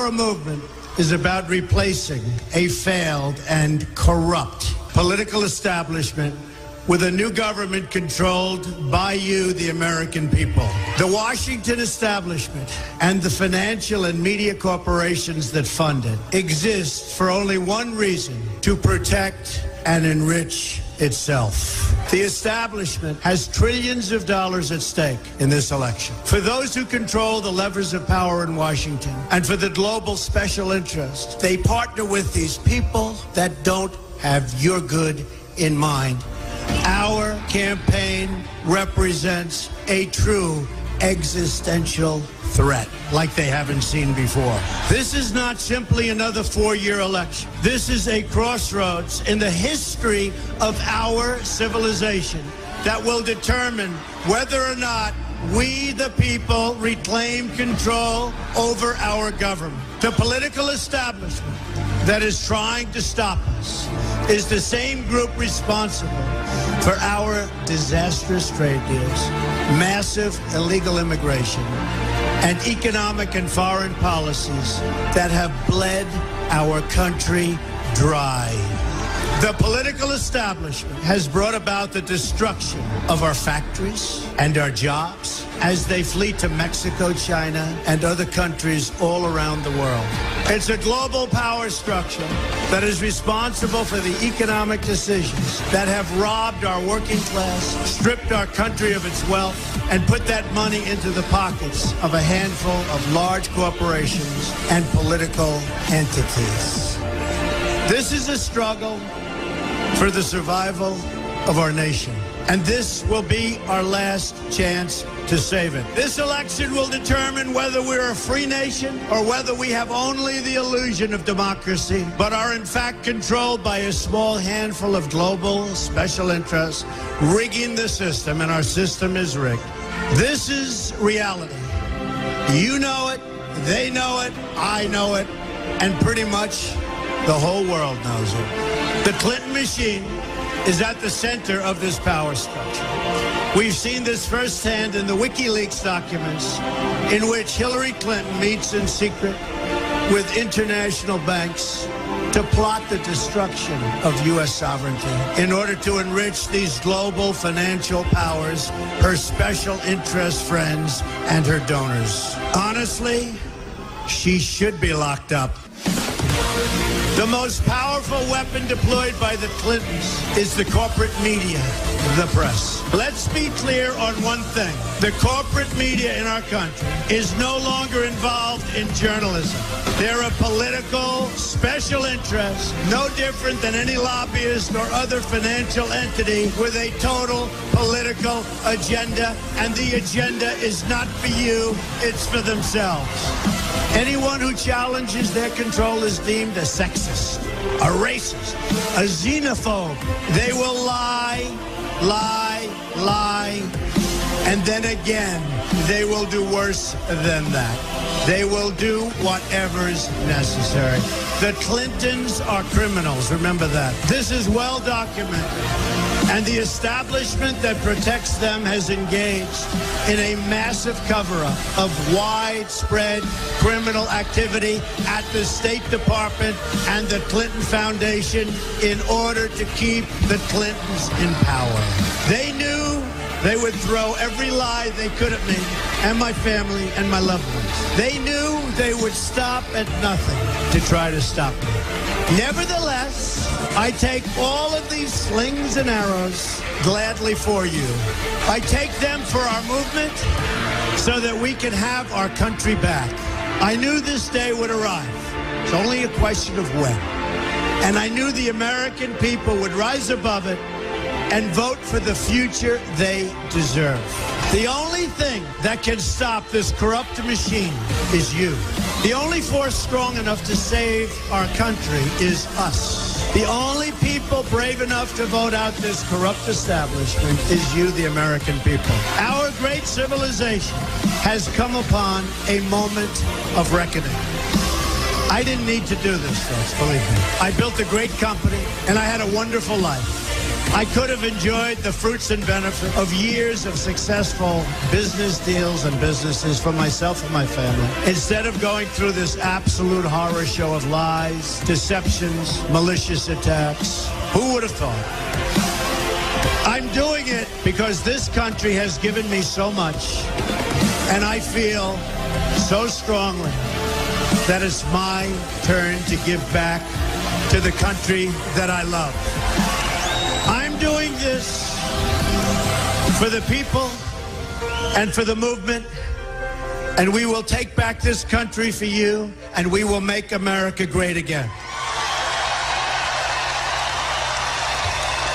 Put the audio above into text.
Our movement is about replacing a failed and corrupt political establishment with a new government controlled by you, the American people. The Washington establishment and the financial and media corporations that fund it exist for only one reason: to protect and enrich itself. The establishment has trillions of dollars at stake in this election. For those who control the levers of power in Washington and for the global special interests, they partner with these people that don't have your good in mind. Our campaign represents a true existential threat like they haven't seen before. This is not simply another four-year election. This is a crossroads in the history of our civilization that will determine whether or not we, the people, reclaim control over our government. The political establishment that is trying to stop us is the same group responsible for our disastrous trade deals, massive illegal immigration, and economic and foreign policies that have bled our country dry. The political establishment has brought about the destruction of our factories and our jobs as they flee to Mexico, China, and other countries all around the world. It's a global power structure that is responsible for the economic decisions that have robbed our working class, stripped our country of its wealth, and put that money into the pockets of a handful of large corporations and political entities. This is a struggle for the survival of our nation. And this will be our last chance to save it. This election will determine whether we're a free nation or whether we have only the illusion of democracy, but are in fact controlled by a small handful of global special interests rigging the system, and our system is rigged. This is reality. You know it, they know it, I know it, and pretty much the whole world knows it. The Clinton machine is at the center of this power structure. We've seen this firsthand in the WikiLeaks documents, in which Hillary Clinton meets in secret with international banks to plot the destruction of U.S. sovereignty in order to enrich these global financial powers, her special interest friends, and her donors. Honestly, she should be locked up. The most powerful weapon deployed by the Clintons is the corporate media, the press. Let's be clear on one thing. The corporate media in our country is no longer involved in journalism. They're a political special interest, no different than any lobbyist or other financial entity with a total political agenda, and the agenda is not for you, it's for themselves. Anyone who challenges their control is deemed a sexist, a racist, a xenophobe. They will lie, and then again, they will do worse than that. They will do whatever's necessary. The Clintons are criminals, remember that. This is well documented. And the establishment that protects them has engaged in a massive cover-up of widespread criminal activity at the State Department and the Clinton Foundation in order to keep the Clintons in power. They knew they would throw every lie they could at me and my family and my loved ones. They knew they would stop at nothing to try to stop me. Nevertheless, I take all of these slings and arrows gladly for you. I take them for our movement so that we can have our country back. I knew this day would arrive. It's only a question of when. And I knew the American people would rise above it and vote for the future they deserve. The only thing that can stop this corrupt machine is you. The only force strong enough to save our country is us. The only people brave enough to vote out this corrupt establishment is you, the American people. Our great civilization has come upon a moment of reckoning. I didn't need to do this, folks, believe me. I built a great company, and I had a wonderful life. I could have enjoyed the fruits and benefits of years of successful business deals and businesses for myself and my family, instead of going through this absolute horror show of lies, deceptions, malicious attacks. Who would have thought? I'm doing it because this country has given me so much, and I feel so strongly that it's my turn to give back to the country that I love. I'm doing this for the people and for the movement, and we will take back this country for you, and we will make America great again.